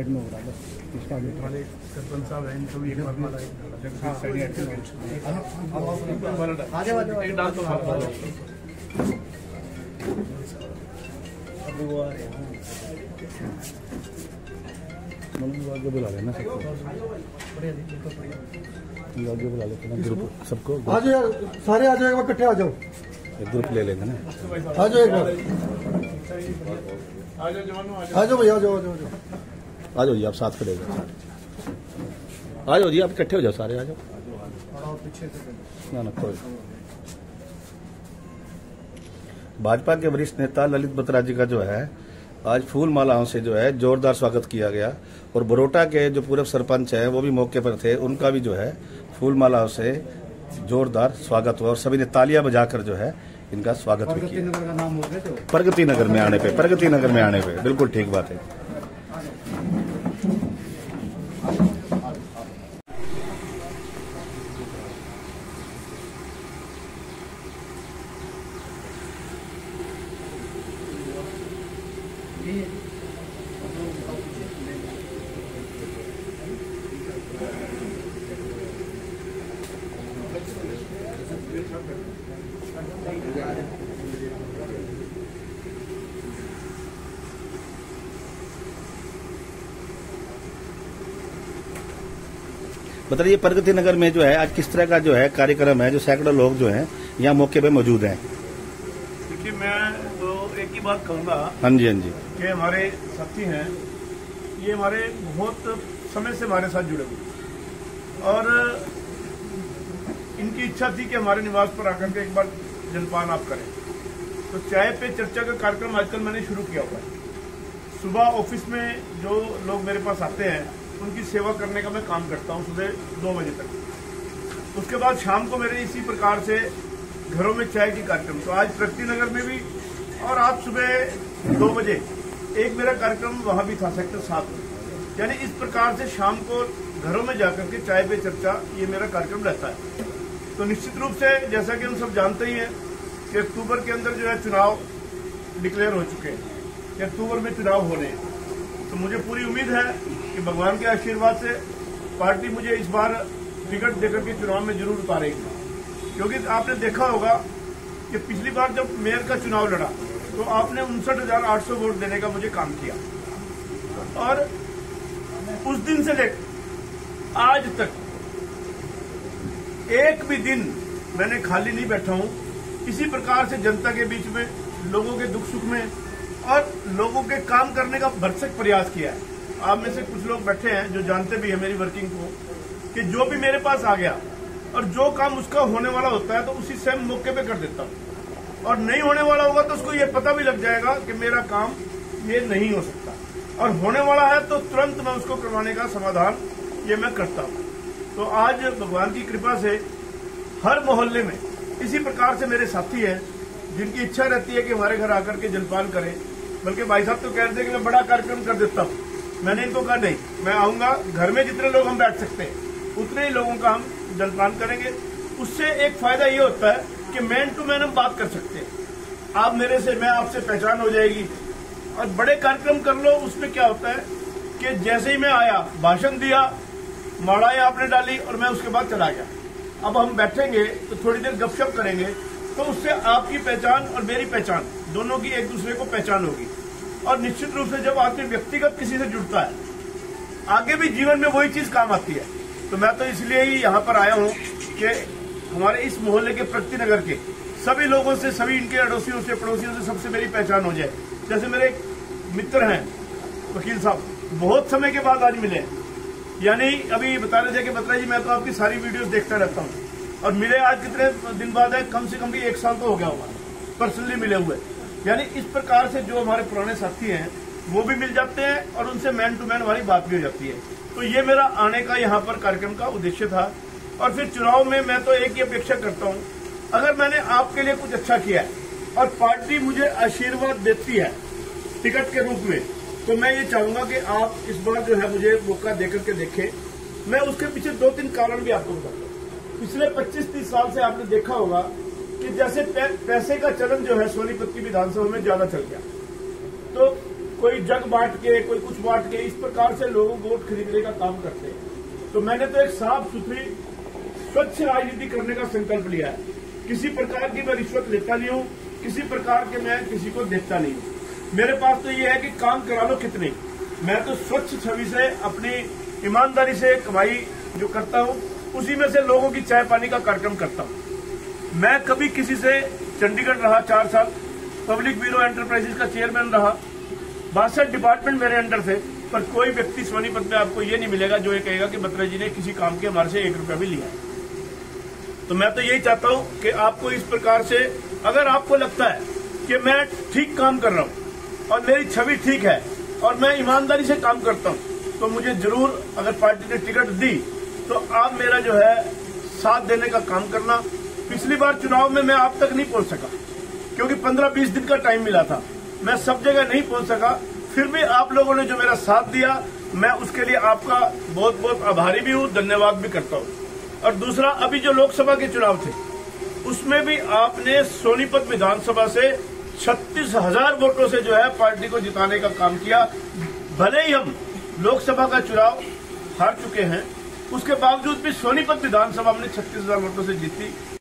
Side में हो रहा है बस इसका वाले सरपंच साहब हैं इनको भी एक बार माला आगे बुला लेना सबको, आगे बुला लेते ना ग्रुप सबको। आ जाओ यार, सारे आ जाओ, एक बार इकट्ठे आ जाओ, एक ग्रुप ले लेंगे ना। आ जाओ एक बार, आ जाओ भैया, आ जाओ, आ जाओ, आ जाओ जी, आप साथ खड़े हो जाओ, आ जाओ जी, आप इकट्ठे हो जाओ, सारे आ जाओ ना कोई। भाजपा के वरिष्ठ नेता ललित बत्रा जी का जो है आज फूल मालाओं से जो है जोरदार स्वागत किया गया, और बरोटा के जो पूर्व सरपंच हैं वो भी मौके पर थे, उनका भी जो है फूल मालाओं से जोरदार स्वागत हुआ और सभी ने तालियां बजाकर जो है इनका स्वागत भी किया। प्रगति नगर में आने पे, प्रगति नगर में आने पे बिल्कुल ठीक बात है। बताइए प्रगति नगर में जो है आज किस तरह का जो है कार्यक्रम है, जो सैकड़ों लोग जो हैं यहाँ मौके पे मौजूद हैं? देखिए, मैं तो एक ही बात कहूंगा। हाँ जी, हाँ जी, कि हमारे साथी हैं, ये हमारे बहुत समय से हमारे साथ जुड़े हुए और इनकी इच्छा थी कि हमारे निवास पर आकर के एक बार जलपान आप करें। तो चाय पे चर्चा का कार्यक्रम आजकल मैंने शुरू किया हुआ है। सुबह ऑफिस में जो लोग मेरे पास आते हैं उनकी सेवा करने का मैं काम करता हूं सुबह 2 बजे तक। उसके बाद शाम को मेरे इसी प्रकार से घरों में चाय की कार्यक्रम। तो आज प्रगति नगर में भी और आज सुबह 2 बजे एक मेरा कार्यक्रम वहां भी था सेक्टर 7 में। यानी इस प्रकार से शाम को घरों में जाकर के चाय पे चर्चा ये मेरा कार्यक्रम रहता है। तो निश्चित रूप से जैसा कि हम सब जानते ही हैं कि अक्टूबर के अंदर जो है चुनाव डिक्लेयर हो चुके हैं कि अक्टूबर में चुनाव होने हैं। तो मुझे पूरी उम्मीद है कि भगवान के आशीर्वाद से पार्टी मुझे इस बार टिकट देकर के चुनाव में जरूर उतारेगी। क्योंकि आपने देखा होगा कि पिछली बार जब मेयर का चुनाव लड़ा तो आपने 59,800 वोट देने का मुझे काम किया, और उस दिन से लेकर आज तक एक भी दिन मैंने खाली नहीं बैठा हूं। इसी प्रकार से जनता के बीच में, लोगों के दुख सुख में और लोगों के काम करने का भरसक प्रयास किया है। आप में से कुछ लोग बैठे हैं जो जानते भी है मेरी वर्किंग को, कि जो भी मेरे पास आ गया और जो काम उसका होने वाला होता है तो उसी सेम मौके पे कर देता हूं, और नहीं होने वाला होगा तो उसको ये पता भी लग जाएगा कि मेरा काम ये नहीं हो सकता, और होने वाला है तो तुरंत मैं उसको करवाने का समाधान ये मैं करता हूं। तो आज भगवान की कृपा से हर मोहल्ले में इसी प्रकार से मेरे साथी हैं जिनकी इच्छा रहती है कि हमारे घर आकर के जलपान करें। बल्कि भाई साहब तो कह रहे थे कि मैं बड़ा कार्यक्रम कर देता हूं। मैंने इनको कहा नहीं, मैं आऊंगा, घर में जितने लोग हम बैठ सकते हैं उतने ही लोगों का हम जलपान करेंगे। उससे एक फायदा ये होता है कि मैन टू मैन हम बात कर सकते हैं। आप मेरे से, मैं आपसे पहचान हो जाएगी। और बड़े कार्यक्रम कर लो, उसमें क्या होता है कि जैसे ही मैं आया, भाषण दिया, माड़ाएं आपने डाली और मैं उसके बाद चला गया। अब हम बैठेंगे तो थोड़ी देर गपशप करेंगे, तो उससे आपकी पहचान और मेरी पहचान दोनों की एक दूसरे को पहचान होगी। और निश्चित रूप से जब आदमी व्यक्तिगत किसी से जुड़ता है, आगे भी जीवन में वही चीज काम आती है। तो मैं तो इसलिए ही यहाँ पर आया हूँ कि हमारे इस मोहल्ले के प्रगति नगर के सभी लोगों से, सभी इनके अड़ोसियों से, पड़ोसियों से सबसे मेरी पहचान हो जाए। जैसे मेरे एक मित्र हैं वकील साहब, बहुत समय के बाद आज मिले। यानी अभी बता रहे थे कि बत्रा जी मैं तो आपकी सारी वीडियोस देखता रहता हूँ, और मिले आज कितने दिन बाद है, कम से कम भी 1 साल तो हो गया होगा पर्सनली मिले हुए। यानी इस प्रकार से जो हमारे पुराने साथी हैं वो भी मिल जाते हैं और उनसे मैन टू मैन हमारी बात भी हो जाती है। तो ये मेरा आने का यहाँ पर कार्यक्रम का उद्देश्य था। और फिर चुनाव में मैं तो एक ही अपेक्षा करता हूँ, अगर मैंने आपके लिए कुछ अच्छा किया है और पार्टी मुझे आशीर्वाद देती है टिकट के रूप में, तो मैं ये चाहूंगा कि आप इस बार जो है मुझे मौका देकर के देखें। मैं उसके पीछे 2-3 कारण भी आपको बताता हूँ। पिछले 25-30 साल से आपने देखा होगा कि जैसे पैसे का चलन जो है सोनीपत की विधानसभा में ज्यादा चल गया, तो कोई जग बांट के, कोई कुछ बांट के, इस प्रकार से लोगों को वोट खरीदने का काम करते हैं। तो मैंने तो एक साफ सुथरी स्वच्छ राजनीति करने का संकल्प लिया है। किसी प्रकार की मैं रिश्वत लेता नहीं हूँ, किसी प्रकार के मैं किसी को देखता नहीं हूँ। मेरे पास तो ये है कि काम करा लो कितने, मैं तो स्वच्छ छवि से अपनी ईमानदारी से कमाई जो करता हूँ उसी में से लोगों की चाय पानी का कार्यक्रम करता हूँ। मैं कभी किसी से चंडीगढ़ रहा 4 साल, पब्लिक ब्यूरो एंटरप्राइजेस का चेयरमैन रहा, 62 डिपार्टमेंट मेरे अंडर थे, पर कोई व्यक्ति सोनीपत में आपको ये नहीं मिलेगा जो ये कहेगा कि बत्रा जी ने किसी काम के हमारे से 1 रुपया भी लिया। तो मैं तो यही चाहता हूं कि आपको इस प्रकार से, अगर आपको लगता है कि मैं ठीक काम कर रहा हूं और मेरी छवि ठीक है और मैं ईमानदारी से काम करता हूं, तो मुझे जरूर, अगर पार्टी ने टिकट दी तो आप मेरा जो है साथ देने का काम करना। पिछली बार चुनाव में मैं आप तक नहीं पहुंच सका क्योंकि 15-20 दिन का टाइम मिला था, मैं सब जगह नहीं पहुंच सका। फिर भी आप लोगों ने जो मेरा साथ दिया, मैं उसके लिए आपका बहुत बहुत आभारी भी हूं, धन्यवाद भी करता हूं। और दूसरा, अभी जो लोकसभा के चुनाव थे उसमें भी आपने सोनीपत विधानसभा से 36,000 वोटों से जो है पार्टी को जिताने का काम किया। भले ही हम लोकसभा का चुनाव हार चुके हैं, उसके बावजूद भी सोनीपत विधानसभा हमने 36,000 वोटों से जीती।